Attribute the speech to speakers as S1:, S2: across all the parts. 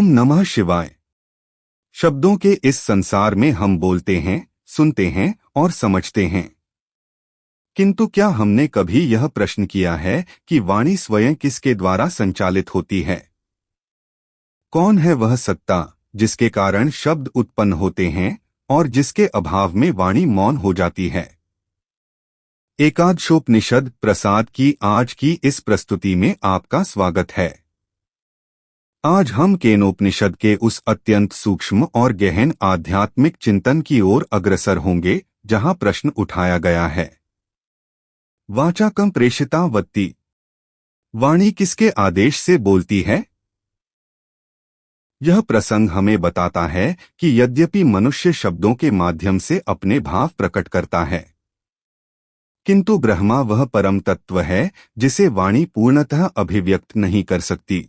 S1: ओम नमः शिवाय। शब्दों के इस संसार में हम बोलते हैं, सुनते हैं और समझते हैं, किंतु क्या हमने कभी यह प्रश्न किया है कि वाणी स्वयं किसके द्वारा संचालित होती है? कौन है वह सत्ता जिसके कारण शब्द उत्पन्न होते हैं और जिसके अभाव में वाणी मौन हो जाती है? एकादशोपनिषद प्रसाद की आज की इस प्रस्तुति में आपका स्वागत है। आज हम केनोपनिषद के उस अत्यंत सूक्ष्म और गहन आध्यात्मिक चिंतन की ओर अग्रसर होंगे जहां प्रश्न उठाया गया है, वाचाकम प्रेषिता वत्ति, वाणी किसके आदेश से बोलती है? यह प्रसंग हमें बताता है कि यद्यपि मनुष्य शब्दों के माध्यम से अपने भाव प्रकट करता है, किंतु ब्रह्मा वह परम तत्व है जिसे वाणी पूर्णतः अभिव्यक्त नहीं कर सकती।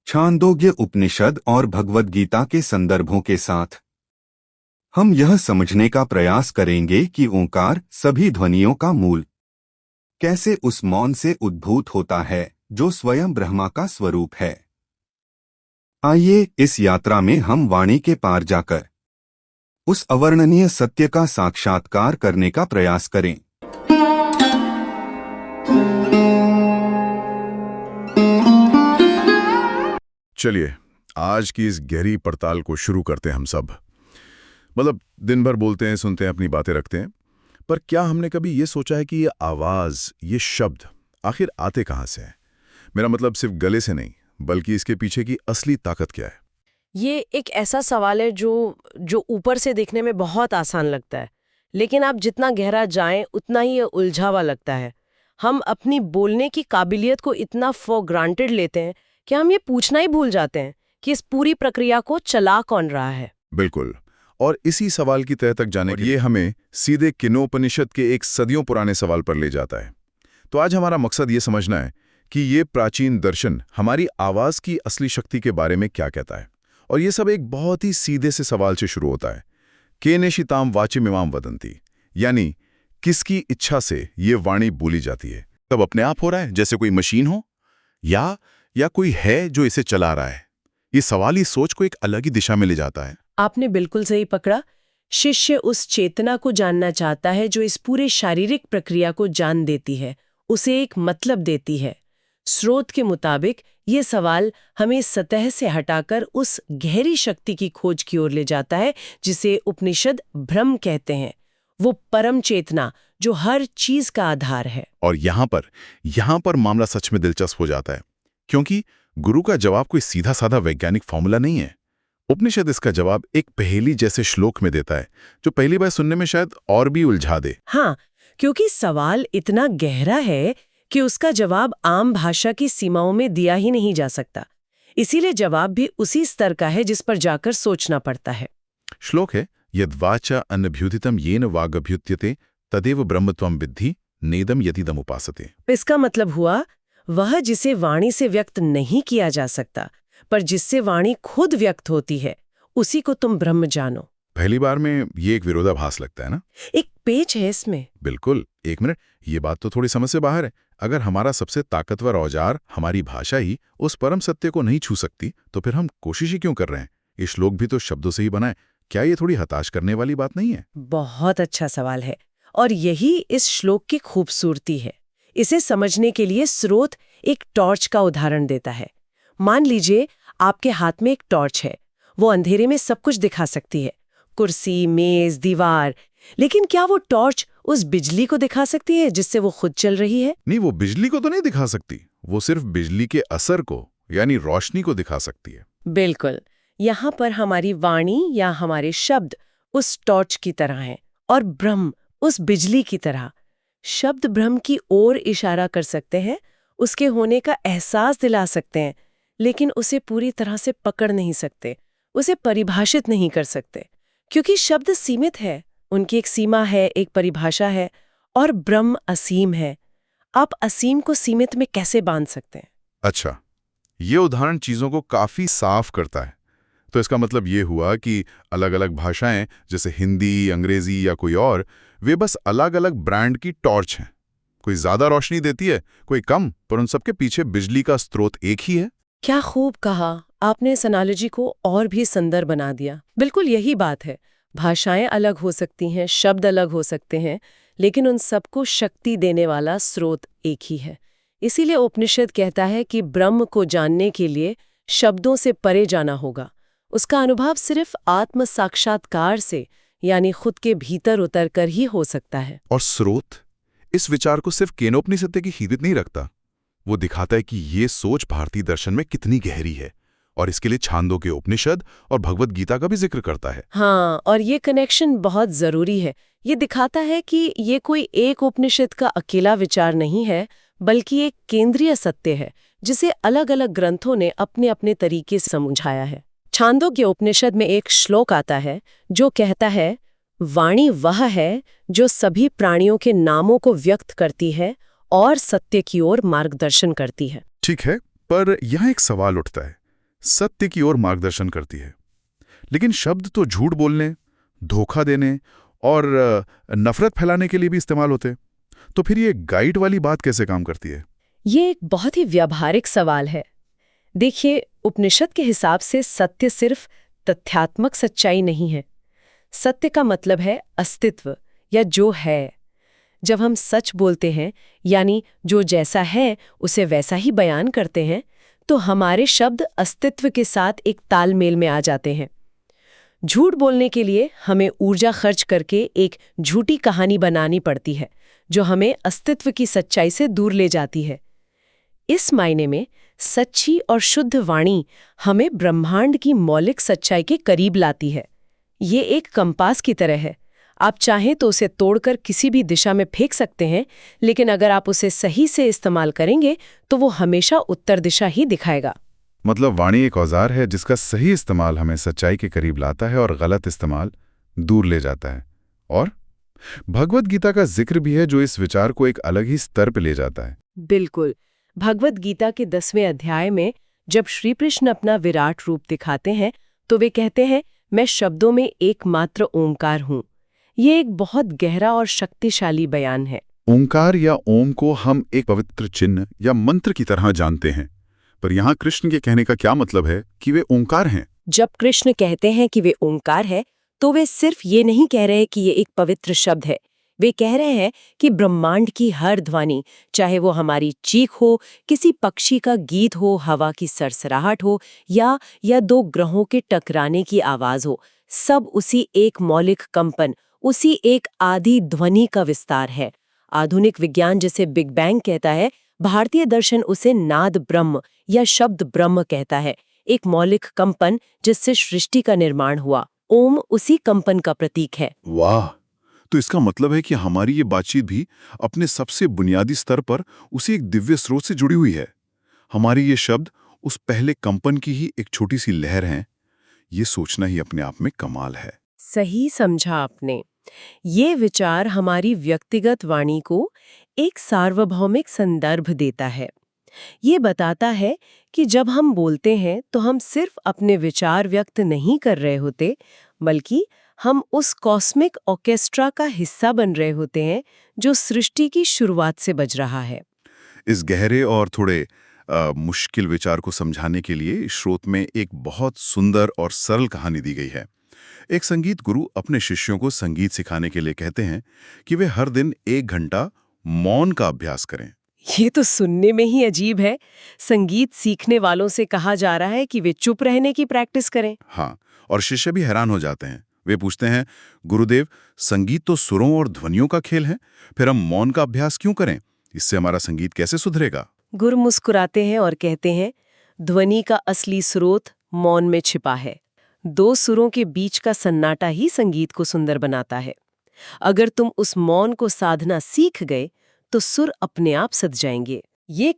S1: छांदोग्य उपनिषद और भगवद गीता के संदर्भों के साथ हम यह समझने का प्रयास करेंगे कि ओंकार सभी ध्वनियों का मूल कैसे उस मौन से उद्भूत होता है जो स्वयं ब्रह्मा का स्वरूप है। आइए इस यात्रा में हम वाणी के पार जाकर उस अवर्णनीय सत्य का साक्षात्कार करने का प्रयास करें।
S2: चलिए आज की इस गहरी पड़ताल को शुरू करते हैं। हम सब मतलब दिन भर बोलते हैं, सुनते हैं, अपनी बातें रखते हैं, पर क्या हमने कभी ये सोचा है कि ये आवाज, ये शब्द आखिर आते कहाँ से हैं? मेरा मतलब सिर्फ गले से नहीं, बल्कि इसके पीछे की असली ताकत क्या है?
S3: ये एक ऐसा सवाल है जो ऊपर से देखने में बहुत आसान लगता है, लेकिन आप जितना गहरा जाएं उतना ही ये उलझावा लगता है। हम अपनी बोलने की काबिलियत को इतना फॉर ग्रांटेड लेते हैं कि हम ये पूछना ही भूल जाते हैं कि इस पूरी प्रक्रिया को चला कौन रहा है।
S2: बिल्कुल। और इसी सवाल की तह तक जाने के लिए हमें सीधे केनोपनिषद के एक सदियों पुराने सवाल पर ले जाता है। तो आज हमारा मकसद ये समझना है कि ये प्राचीन दर्शन हमारी आवाज की असली शक्ति के बारे में क्या कहता है। और ये सब एक बहुत ही सीधे से सवाल से शुरू होता है, केनेशिताम वाचिमिमाम वदंती, यानी किसकी इच्छा से ये वाणी बोली जाती है? तब अपने आप हो रहा है जैसे कोई मशीन हो, या कोई है जो इसे चला रहा है? ये सवाल ही सोच को एक अलग ही दिशा में ले जाता है।
S3: आपने बिल्कुल सही पकड़ा। शिष्य उस चेतना को जानना चाहता है जो इस पूरे शारीरिक प्रक्रिया को जान देती है, उसे एक मतलब देती है। स्रोत के मुताबिक ये सवाल हमें सतह से हटाकर उस गहरी शक्ति की खोज की ओर ले जाता है जिसे उपनिषद ब्रह्म कहते हैं, वो परम चेतना जो हर चीज का आधार है।
S2: और यहाँ पर मामला सच में दिलचस्प हो जाता है, क्योंकि गुरु का जवाब कोई सीधा साधा वैज्ञानिक फॉर्मूला नहीं है। उपनिषद इसका जवाब एक पहेली जैसे श्लोक में देता है, जो पहली बार सुनने में शायद और भी उलझा दे।
S3: हाँ, क्योंकि सवाल इतना गहरा है कि उसका जवाब आम भाषा की सीमाओं में दिया ही नहीं जा सकता। इसीलिए जवाब भी उसी स्तर का है जिस पर जाकर सोचना पड़ता है।
S2: श्लोक है, यद्वाचा अनभ्युदितम येन वागभ्युत्यते तदेव ब्रह्मत्वम विद्धि नेदम यतिदम उपासते।
S3: इसका मतलब हुआ, वह जिसे वाणी से व्यक्त नहीं किया जा सकता, पर जिससे वाणी खुद व्यक्त होती है, उसी को तुम ब्रह्म जानो।
S2: पहली बार में ये एक विरोधाभास लगता है ना?
S3: एक पेच है इसमें।
S2: बिल्कुल। एक मिनट, ये बात तो थोड़ी समझ से बाहर है। अगर हमारा सबसे ताकतवर औजार, हमारी भाषा ही उस परम सत्य को नहीं छू सकती, तो फिर हम कोशिश ही क्यों कर रहे हैं? ये श्लोक भी तो शब्दों से ही बना है। क्या ये थोड़ी हताश करने वाली बात नहीं है?
S3: बहुत अच्छा सवाल है, और यही इस श्लोक की खूबसूरती है। इसे समझने के लिए स्रोत एक टॉर्च का उदाहरण देता है। मान लीजिए आपके हाथ में एक टॉर्च है, वो अंधेरे में सब कुछ दिखा सकती है, कुर्सी, मेज, दीवार, लेकिन क्या वो टॉर्च उस बिजली को दिखा सकती है जिससे वो खुद चल रही है?
S2: नहीं, वो बिजली को तो नहीं दिखा सकती। वो सिर्फ बिजली के असर को, यानी रोशनी को दिखा सकती है।
S3: बिल्कुल। यहाँ पर हमारी वाणी या हमारे शब्द उस टॉर्च की तरह हैं और ब्रह्म उस बिजली की तरह। शब्द ब्रह्म की ओर इशारा कर सकते हैं, उसके होने का एहसास दिला सकते हैं, लेकिन उसे पूरी तरह से पकड़ नहीं सकते, उसे परिभाषित नहीं कर सकते, क्योंकि शब्द सीमित है, उनकी एक सीमा है, एक परिभाषा है, और ब्रह्म असीम है। आप असीम को सीमित में कैसे बांध सकते हैं?
S2: अच्छा, ये उदाहरण चीजों को काफी साफ करता है। तो इसका मतलब ये हुआ कि अलग अलग भाषाएं, जैसे हिंदी, अंग्रेजी या कोई और, वे बस अलग अलग ब्रांड की टॉर्च हैं। कोई ज्यादा रोशनी देती है, कोई कम, पर उन सबके पीछे बिजली का स्रोत एक ही है।
S3: क्या खूब कहा। आपने इस एनालॉजी को और भी सुंदर बना दिया। बिल्कुल यही बात है। भाषाएं अलग हो सकती हैं, शब्द अलग हो सकते हैं, लेकिन उन सबको शक्ति देने वाला स्रोत एक ही है। इसीलिए उपनिषद कहता है कि ब्रह्म को जानने के लिए शब्दों से परे जाना होगा। उसका अनुभव सिर्फ आत्म साक्षात्कार से, यानी खुद के भीतर उतरकर ही हो सकता है।
S2: और स्रोत इस विचार को सिर्फ केनोपनिषद की हिदत नहीं रखता, वो दिखाता है कि ये सोच भारतीय दर्शन में कितनी गहरी है, और इसके लिए छांदोग्य उपनिषद और भगवत गीता का भी जिक्र करता है।
S3: हाँ, और ये कनेक्शन बहुत जरूरी है। ये दिखाता है कि ये कोई एक उपनिषद का अकेला विचार नहीं है, बल्कि एक केंद्रीय सत्य है जिसे अलग अलग ग्रंथों ने अपने अपने तरीके से समझाया है। छांदोग्य उपनिषद में एक श्लोक आता है जो कहता है, वाणी वह है जो सभी प्राणियों के नामों को व्यक्त करती है और सत्य की ओर मार्गदर्शन करती है।
S2: ठीक है, पर यहाँ एक सवाल उठता है। सत्य की ओर मार्गदर्शन करती है, लेकिन शब्द तो झूठ बोलने, धोखा देने और नफरत फैलाने के लिए भी इस्तेमाल होते, तो फिर ये गाइड वाली बात कैसे काम करती है?
S3: ये एक बहुत ही व्यावहारिक सवाल है। देखिए, उपनिषद के हिसाब से सत्य सिर्फ तथ्यात्मक सच्चाई नहीं है। सत्य का मतलब है अस्तित्व या जो है। जब हम सच बोलते हैं, यानी जो जैसा है उसे वैसा ही बयान करते हैं, तो हमारे शब्द अस्तित्व के साथ एक तालमेल में आ जाते हैं। झूठ बोलने के लिए हमें ऊर्जा खर्च करके एक झूठी कहानी बनानी पड़ती है जो हमें अस्तित्व की सच्चाई से दूर ले जाती है। इस मायने में सच्ची और शुद्ध वाणी हमें ब्रह्मांड की मौलिक सच्चाई के करीब लाती है। ये एक कंपास की तरह है। आप चाहें तो उसे तोड़कर किसी भी दिशा में फेंक सकते हैं, लेकिन अगर आप उसे सही से इस्तेमाल करेंगे तो वो हमेशा उत्तर दिशा ही दिखाएगा।
S2: मतलब वाणी एक औजार है जिसका सही इस्तेमाल हमें सच्चाई के करीब लाता है और गलत इस्तेमाल दूर ले जाता है। और भगवत गीता का जिक्र भी है जो इस विचार को एक अलग ही स्तर पर ले जाता है।
S3: बिल्कुल। भगवत गीता के 10वें अध्याय में जब श्री कृष्ण अपना विराट रूप दिखाते हैं तो वे कहते हैं, मैं शब्दों में एकमात्र ओंकार हूं। ये एक बहुत गहरा और शक्तिशाली बयान है।
S2: ओंकार या ओम को हम एक पवित्र चिन्ह या मंत्र की तरह जानते हैं, पर यहाँ कृष्ण के कहने का क्या मतलब है कि वे ओंकार हैं?
S3: जब कृष्ण कहते हैं कि वे ओंकार है, तो वे सिर्फ ये नहीं कह रहे कि ये एक पवित्र शब्द है। वे कह रहे हैं कि ब्रह्मांड की हर ध्वनि, चाहे वो हमारी चीख हो, किसी पक्षी का गीत हो, हवा की सरसराहट हो या दो ग्रहों के टकराने की आवाज हो, सब उसी एक मौलिक कंपन, उसी एक आदि ध्वनि का विस्तार है। आधुनिक विज्ञान जिसे बिग बैंग कहता है, भारतीय दर्शन उसे नाद ब्रह्म या शब्द ब्रह्म कहता है। एक मौलिक कंपन जिससे सृष्टि का निर्माण हुआ। ओम उसी कंपन का प्रतीक है।
S2: वाह! तो इसका मतलब है कि हमारी ये बातचीत भी अपने सबसे बुनियादी स्तर पर उसी एक दिव्य स्रोत से जुड़ी हुई है। हमारे ये शब्द उस पहले कंपन की ही एक छोटी सी लहर हैं। ये सोचना ही अपने आप में कमाल है।
S3: सही समझा आपने। ये विचार हमारी व्यक्तिगत वाणी को एक सार्वभौमिक संदर्भ देता है। ये बताता है कि जब हम बोलते हैं तो हम सिर्फ अपने विचार व्यक्त नहीं कर रहे होते, बल्कि हम उस कॉस्मिक ऑर्केस्ट्रा का हिस्सा बन रहे होते हैं जो सृष्टि की शुरुआत से बज रहा है।
S2: इस गहरे और थोड़े मुश्किल विचार को समझाने के लिए इस स्रोत में एक बहुत सुंदर और सरल कहानी दी गई है। एक संगीत गुरु अपने शिष्यों को संगीत सिखाने के लिए कहते हैं कि वे हर दिन 1 घंटा मौन का अभ्यास करें।
S3: ये तो सुनने में ही अजीब है। संगीत सीखने वालों से कहा जा रहा है कि वे चुप रहने की प्रैक्टिस करें।
S2: हाँ, और शिष्य भी हैरान हो जाते हैं। वे पूछते हैं, गुरुदेव, संगीत तो सुरों और ध्वनियों का खेल है, फिर हम मौन का अभ्यास क्यों करें? इससे हमारा संगीत कैसे सुधरेगा?
S3: गुरु मुस्कुराते हैं और कहते हैं, ध्वनि का असली स्रोत मौन में छिपा है। 2 सुरों के बीच का सन्नाटा ही संगीत को सुंदर बनाता है। अगर तुम उस मौन को साधना सीख गए तो सुर अपने आप सज जाएंगे। ये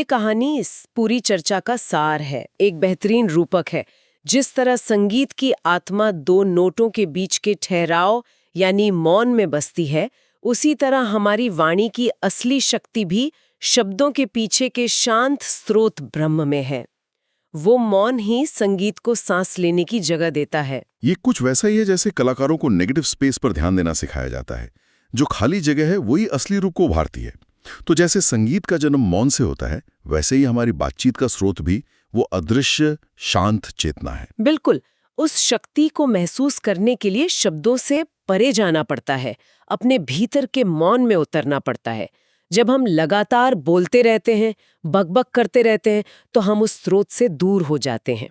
S3: कहानी इस पूरी चर्चा का सार है, एक बेहतरीन रूपक है। जिस तरह संगीत की आत्मा 2 नोटों के बीच के ठहराव यानी मौन में बसती है, उसी तरह हमारी वाणी की असली शक्ति भी शब्दों के पीछे के शांत स्रोत ब्रह्म में है। वो मौन ही संगीत को सांस लेने की जगह देता है।
S2: ये कुछ वैसा ही है जैसे कलाकारों को नेगेटिव स्पेस पर ध्यान देना सिखाया जाता है। जो खाली जगह है वही असली रूप को उभारती है। तो जैसे संगीत का जन्म मौन से होता है, वैसे ही हमारी बातचीत का स्रोत भी वो अदृश्य शांत चेतना है।
S3: बिल्कुल, उस शक्ति को महसूस करने के लिए शब्दों से परे जाना पड़ता है, अपने भीतर के मौन में उतरना पड़ता है। जब हम लगातार बोलते रहते हैं, बकबक करते रहते हैं, तो हम उस स्रोत से दूर हो जाते हैं।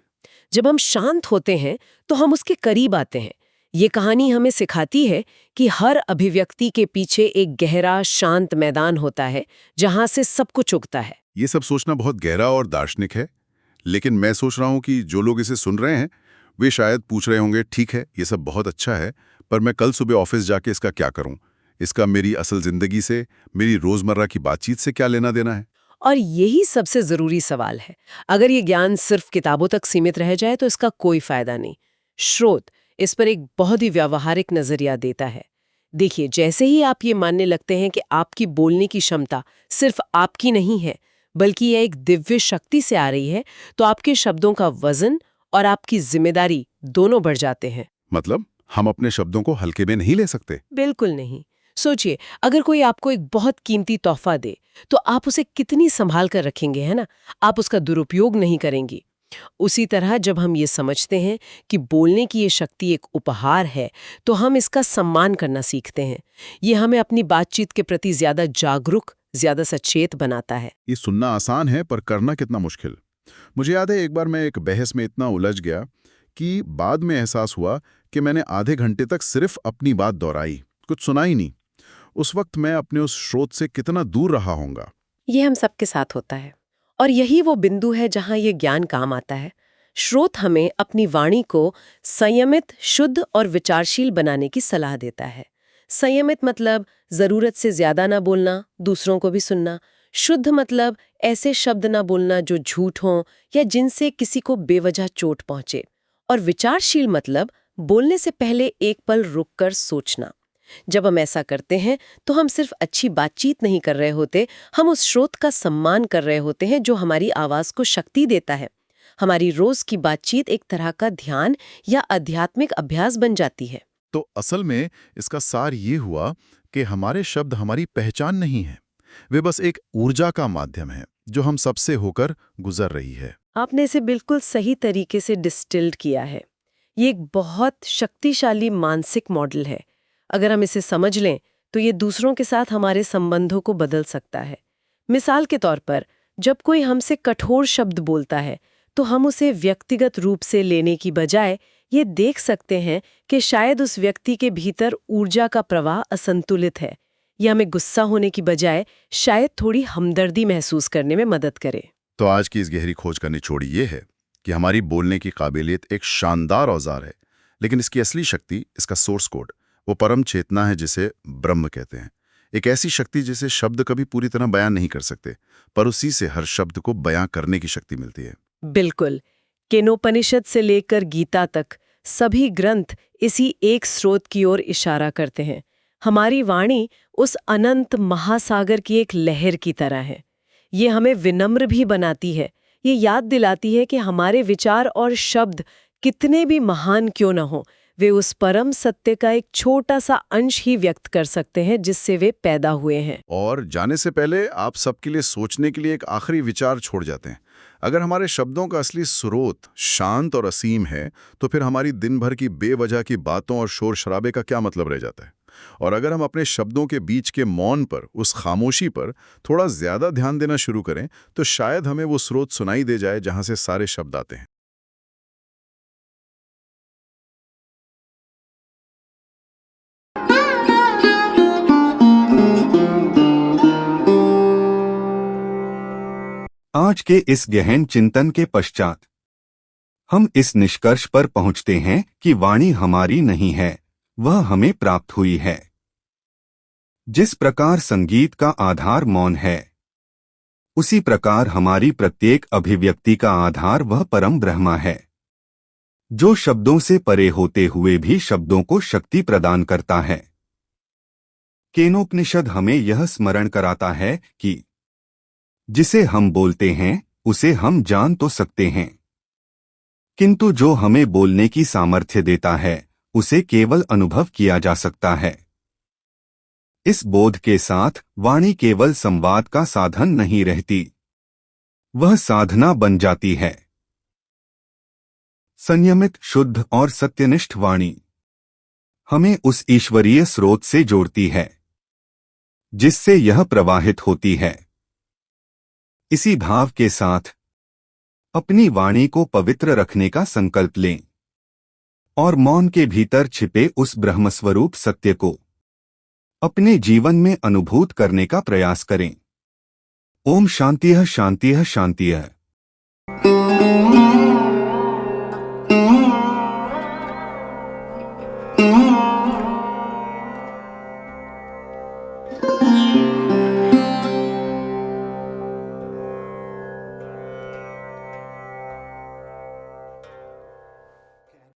S3: जब हम शांत होते हैं, तो हम उसके करीब आते हैं। ये कहानी हमें सिखाती है कि हर अभिव्यक्ति के पीछे एक गहरा, शांत मैदान होता है, जहां से सब कुछ उगता है।
S2: ये सब सोचना बहुत गहरा और दार्शनिक है, लेकिन मैं सोच रहा हूँ कि जो लोग इसे सुन रहे हैं वे शायद पूछ रहे होंगे, ठीक है ये सब बहुत अच्छा है, पर मैं कल सुबह ऑफिस जाके इसका क्या करूं? इसका मेरी असल जिंदगी से, मेरी रोजमर्रा की बातचीत से क्या लेना देना है?
S3: और यही सबसे जरूरी सवाल है। अगर ये ज्ञान सिर्फ किताबों तक सीमित रह जाए तो इसका कोई फायदा नहीं। स्रोत इस पर एक बहुत ही व्यावहारिक नजरिया देता है। देखिए, जैसे ही आप ये मानने लगते हैं कि आपकी बोलने की क्षमता सिर्फ आपकी नहीं है, बल्कि यह एक दिव्य शक्ति से आ रही है, तो आपके शब्दों का वजन और आपकी जिम्मेदारी दोनों बढ़ जाते हैं।
S2: मतलब हम अपने शब्दों को हल्के में नहीं ले सकते।
S3: बिल्कुल नहीं। सोचिए, अगर कोई आपको एक बहुत कीमती तोहफा दे, तो आप उसे कितनी संभाल कर रखेंगे, है ना? आप उसका दुरुपयोग नहीं करेंगी। उसी तरह जब हम ये समझते हैं कि बोलने की ये शक्ति एक उपहार है, तो हम इसका सम्मान करना सीखते हैं। ये हमें अपनी बातचीत के प्रति ज्यादा जागरूक, ज्यादा सचेत बनाता है।
S2: ये सुनना आसान है पर करना कितना मुश्किल। मुझे याद है एक बार मैं एक बहस में इतना उलझ गया कि बाद में एहसास हुआ कि मैंने आधे घंटे तक सिर्फ अपनी बात दोहराई, कुछ सुना ही नहीं। उस वक्त मैं अपने उस स्रोत से कितना दूर रहा होऊंगा।
S3: ये हम सबके साथ होता है। और यही वो बिंदु है जहां ये ज्ञान काम आता है। स्रोत हमें अपनी वाणी को संयमित, शुद्ध और विचारशील बनाने की सलाह देता है। संयमित मतलब जरूरत से ज्यादा ना बोलना, दूसरों को भी सुनना। शुद्ध मतलब ऐसे शब्द ना बोलना जो झूठ हों या जिनसे किसी को बेवजह चोट पहुंचे। और विचारशील मतलब बोलने से पहले एक पल रुककर सोचना। जब हम ऐसा करते हैं तो हम सिर्फ अच्छी बातचीत नहीं कर रहे होते, हम उस स्रोत का सम्मान कर रहे होते हैं जो हमारी आवाज को शक्ति देता है। हमारी रोज की बातचीत एक तरह का ध्यान या आध्यात्मिक अभ्यास बन जाती है।
S2: तो असल में इसका सार ये हुआ कि हमारे शब्द हमारी पहचान नहीं है, वे बस एक ऊर्जा का माध्यम है जो हम सबसे होकर गुजर रही है।
S3: आपने इसे बिल्कुल सही तरीके से डिस्टिल्ड किया है। ये एक बहुत शक्तिशाली मानसिक मॉडल है। अगर हम इसे समझ लें तो ये दूसरों के साथ हमारे संबंधों को बदल सकता है। मिसाल के तौर पर, जब कोई हमसे कठोर शब्द बोलता है तो हम उसे व्यक्तिगत रूप से लेने की बजाय ये देख सकते हैं कि शायद उस व्यक्ति के भीतर ऊर्जा का प्रवाह असंतुलित है। यह हमें गुस्सा होने की बजाय शायद थोड़ी हमदर्दी महसूस करने में मदद करे।
S2: तो आज की इस गहरी खोज का निचोड़ ये है कि हमारी बोलने की काबिलियत एक शानदार औजार है, लेकिन इसकी असली शक्ति, इसका सोर्स कोड, वो परम चेतना है जिसे ब्रह्म कहते हैं। एक ऐसी शक्ति जिसे शब्द कभी पूरी तरह बयान नहीं कर सकते, पर उसी से हर शब्द को बयां करने की शक्ति मिलती है।
S3: बिल्कुल। केनोपनिषद से लेकर गीता तक सभी ग्रंथ इसी एक स्रोत की ओर इशारा करते हैं। हमारी वाणी उस अनंत महासागर की एक लहर की तरह है। ये हमें विनम्र भी बनाती है। ये याद दिलाती है कि हमारे विचार और शब्द कितने भी महान क्यों न हो, वे उस परम सत्य का एक छोटा सा अंश ही व्यक्त कर सकते हैं जिससे वे पैदा हुए हैं।
S2: और जाने से पहले आप सबके लिए सोचने के लिए एक आखिरी विचार छोड़ जाते हैं। अगर हमारे शब्दों का असली स्रोत शांत और असीम है, तो फिर हमारी दिन भर की बेवजह की बातों और शोर शराबे का क्या मतलब रह जाता है? और अगर हम अपने शब्दों के बीच के मौन पर, उस खामोशी पर थोड़ा ज्यादा ध्यान देना शुरू करें, तो शायद हमें वो स्रोत सुनाई दे जाए जहां से सारे शब्द आते हैं।
S1: आज के इस गहन चिंतन के पश्चात हम इस निष्कर्ष पर पहुंचते हैं कि वाणी हमारी नहीं है, वह हमें प्राप्त हुई है। जिस प्रकार संगीत का आधार मौन है, उसी प्रकार हमारी प्रत्येक अभिव्यक्ति का आधार वह परम ब्रह्मा है, जो शब्दों से परे होते हुए भी शब्दों को शक्ति प्रदान करता है। केनोपनिषद हमें यह स्मरण कराता है कि जिसे हम बोलते हैं उसे हम जान तो सकते हैं, किंतु जो हमें बोलने की सामर्थ्य देता है उसे केवल अनुभव किया जा सकता है। इस बोध के साथ वाणी केवल संवाद का साधन नहीं रहती, वह साधना बन जाती है। संयमित, शुद्ध और सत्यनिष्ठ वाणी हमें उस ईश्वरीय स्रोत से जोड़ती है जिससे यह प्रवाहित होती है। इसी भाव के साथ अपनी वाणी को पवित्र रखने का संकल्प लें और मौन के भीतर छिपे उस ब्रह्मस्वरूप सत्य को अपने जीवन में अनुभूत करने का प्रयास करें। ओम शांतिः शांतिः शांतिः।